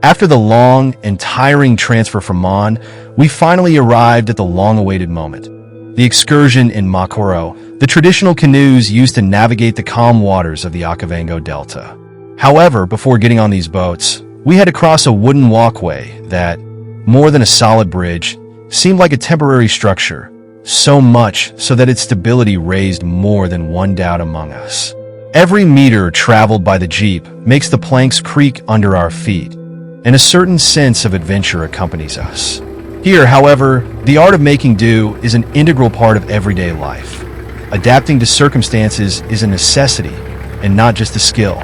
After the long and tiring transfer from Mon, we finally arrived at the long-awaited moment. The excursion in Mokoro, the traditional canoes used to navigate the calm waters of the Okavango Delta. However, before getting on these boats, we had to cross a wooden walkway that, more than a solid bridge, seemed like a temporary structure, so much so that its stability raised more than one doubt among us. Every meter traveled by the Jeep makes the planks creak under our feet, and a certain sense of adventure accompanies us. Here, however, the art of making do is an integral part of everyday life. Adapting to circumstances is a necessity and not just a skill.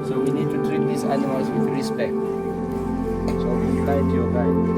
So we need to treat these animals with respect. So be kind to your guide.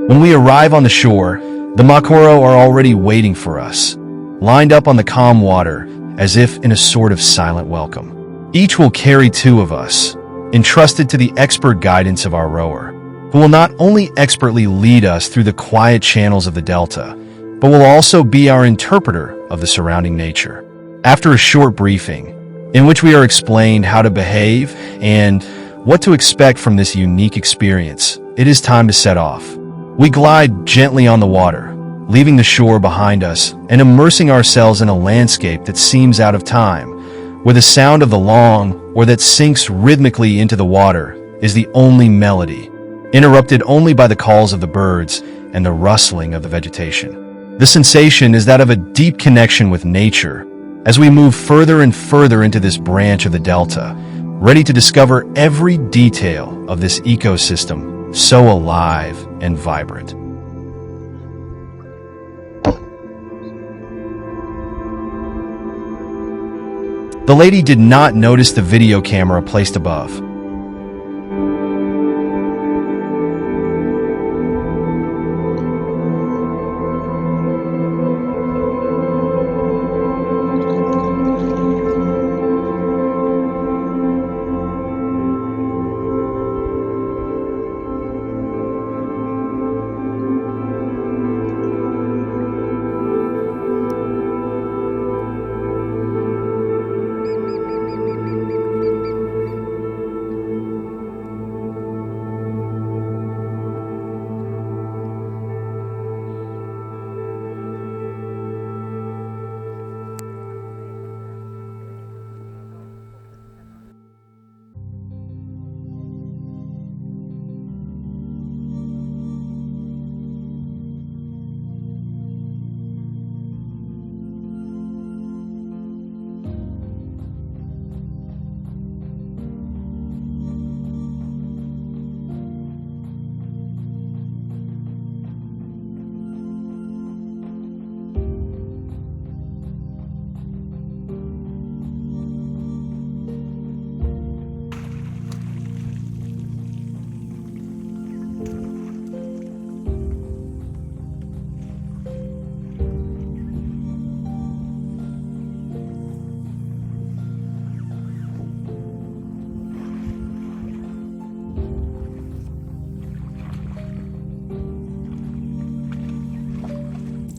When we arrive on the shore, the Mokoro are already waiting for us, lined up on the calm water, as if in a sort of silent welcome. Each will carry two of us, entrusted to the expert guidance of our rower, who will not only expertly lead us through the quiet channels of the delta, but will also be our interpreter of the surrounding nature. After a short briefing, in which we are explained how to behave and what to expect from this unique experience, it is time to set off. We glide gently on the water, leaving the shore behind us and immersing ourselves in a landscape that seems out of time, where the sound of the long, or that sinks rhythmically into the water, is the only melody, interrupted only by the calls of the birds and the rustling of the vegetation. The sensation is that of a deep connection with nature as we move further and further into this branch of the delta, ready to discover every detail of this ecosystem so alive and vibrant. The lady did not notice the video camera placed above.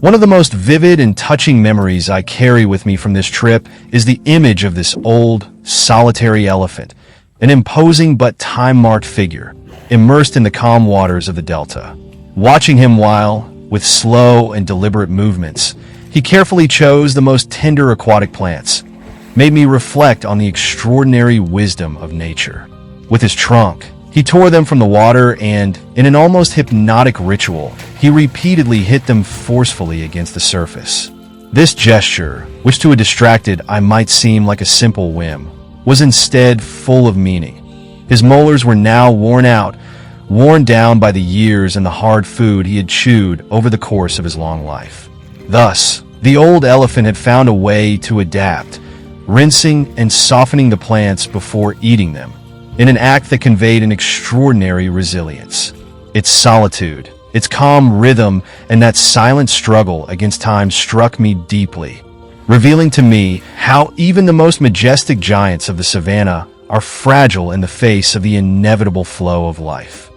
One of the most vivid and touching memories I carry with me from this trip is the image of this old, solitary elephant, an imposing but time-marked figure, immersed in the calm waters of the delta. Watching him while, with slow and deliberate movements, he carefully chose the most tender aquatic plants, made me reflect on the extraordinary wisdom of nature. With his trunk, he tore them from the water and, in an almost hypnotic ritual, he repeatedly hit them forcefully against the surface. This gesture, which to a distracted eye might seem like a simple whim, was instead full of meaning. His molars were now worn out, worn down by the years and the hard food he had chewed over the course of his long life. Thus, the old elephant had found a way to adapt, rinsing and softening the plants before eating them, in an act that conveyed an extraordinary resilience. Its solitude, Its calm rhythm and that silent struggle against time struck me deeply, revealing to me how even the most majestic giants of the savannah are fragile in the face of the inevitable flow of life.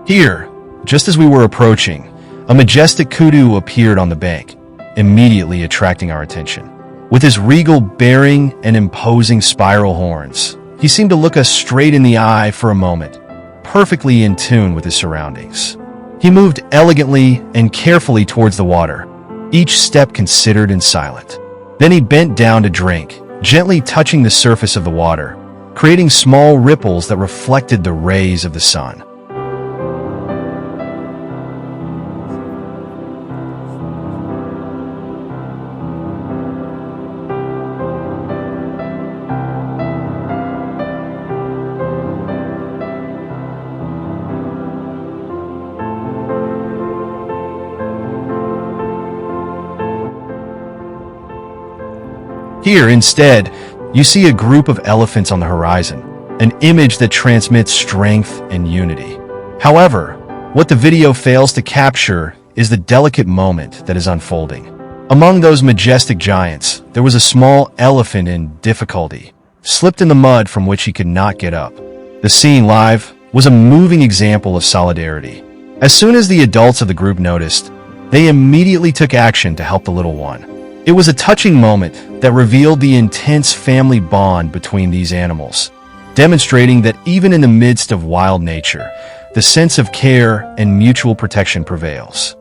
Here, just as we were approaching, a majestic kudu appeared on the bank, immediately attracting our attention. With his regal bearing and imposing spiral horns, he seemed to look us straight in the eye for a moment, perfectly in tune with his surroundings. He moved elegantly and carefully towards the water, each step considered and silent. Then he bent down to drink, gently touching the surface of the water, creating small ripples that reflected the rays of the sun. Here, instead, you see a group of elephants on the horizon, an image that transmits strength and unity. However, what the video fails to capture is the delicate moment that is unfolding. Among those majestic giants, there was a small elephant in difficulty, slipped in the mud from which he could not get up. The scene live was a moving example of solidarity. As soon as the adults of the group noticed, they immediately took action to help the little one. It was a touching moment that revealed the intense family bond between these animals, demonstrating that even in the midst of wild nature, the sense of care and mutual protection prevails.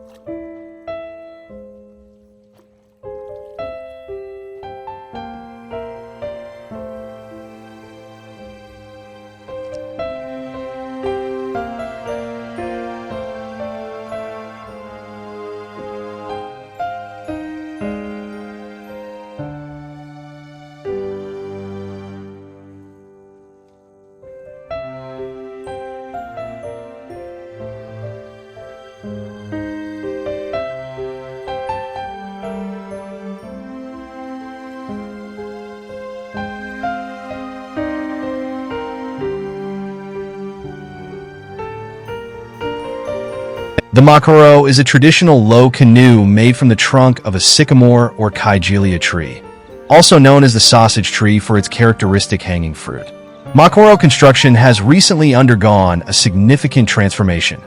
The Mokoro is a traditional low canoe made from the trunk of a sycamore or kigelia tree, also known as the sausage tree for its characteristic hanging fruit. Mokoro construction has recently undergone a significant transformation.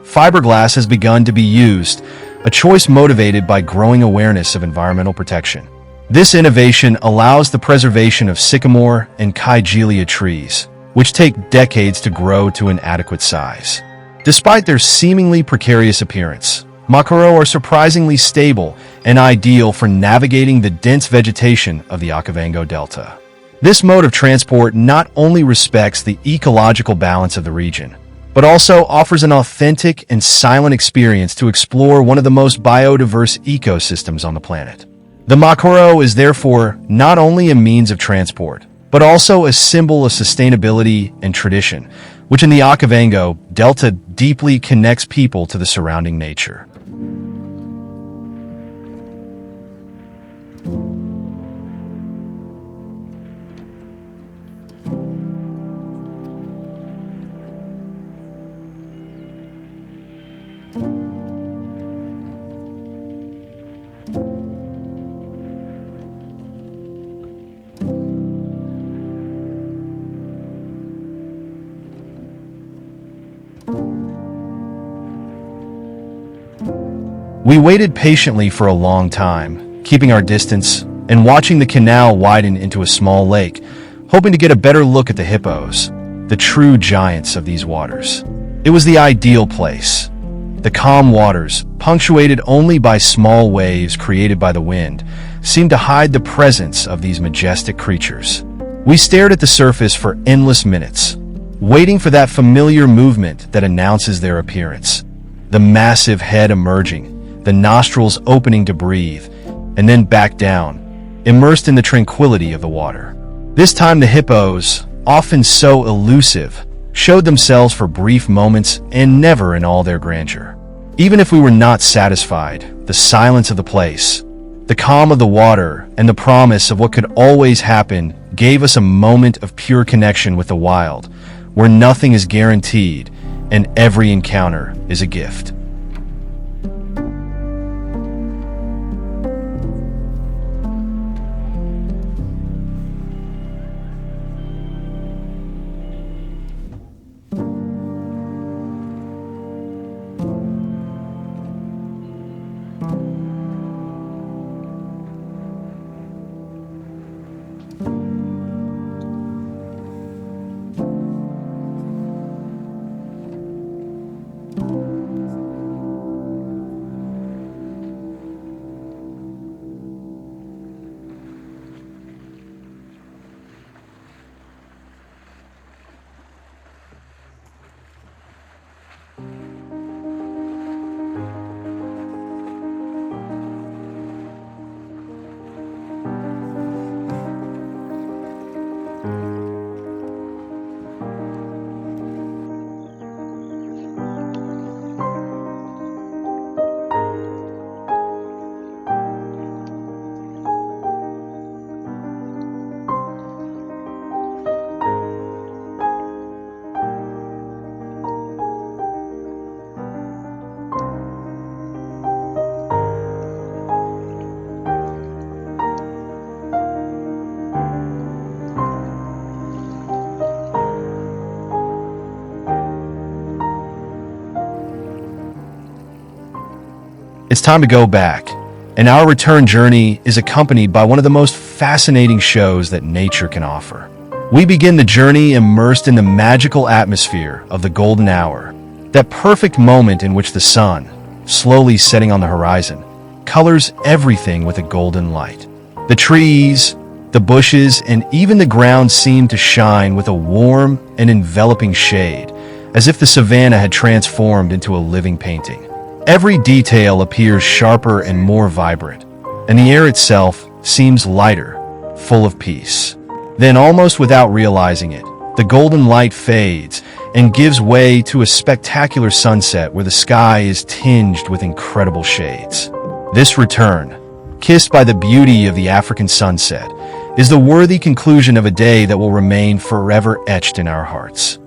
Fibreglass has begun to be used, a choice motivated by growing awareness of environmental protection. This innovation allows the preservation of sycamore and kigelia trees, which take decades to grow to an adequate size. Despite their seemingly precarious appearance, Mokoro are surprisingly stable and ideal for navigating the dense vegetation of the Okavango Delta. This mode of transport not only respects the ecological balance of the region, but also offers an authentic and silent experience to explore one of the most biodiverse ecosystems on the planet. The Mokoro is therefore not only a means of transport, but also a symbol of sustainability and tradition, which in the Okavango Delta deeply connects people to the surrounding nature. We waited patiently for a long time, keeping our distance and watching the canal widen into a small lake, hoping to get a better look at the hippos, the true giants of these waters. It was the ideal place. The calm waters, punctuated only by small waves created by the wind, seemed to hide the presence of these majestic creatures. We stared at the surface for endless minutes, waiting for that familiar movement that announces their appearance. The massive head emerging, the nostrils opening to breathe, and then back down, immersed in the tranquility of the water. This time the hippos, often so elusive, showed themselves for brief moments and never in all their grandeur. Even if we were not satisfied, the silence of the place, the calm of the water, and the promise of what could always happen gave us a moment of pure connection with the wild, where nothing is guaranteed and every encounter is a gift. It's time to go back, and our return journey is accompanied by one of the most fascinating shows that nature can offer. We begin the journey immersed in the magical atmosphere of the golden hour, that perfect moment in which the sun, slowly setting on the horizon, colors everything with a golden light. The trees, the bushes, and even the ground seem to shine with a warm and enveloping shade, as if the savanna had transformed into a living painting. Every detail appears sharper and more vibrant, and the air itself seems lighter, full of peace. Then, almost without realizing it, the golden light fades and gives way to a spectacular sunset where the sky is tinged with incredible shades. This return, kissed by the beauty of the African sunset, is the worthy conclusion of a day that will remain forever etched in our hearts.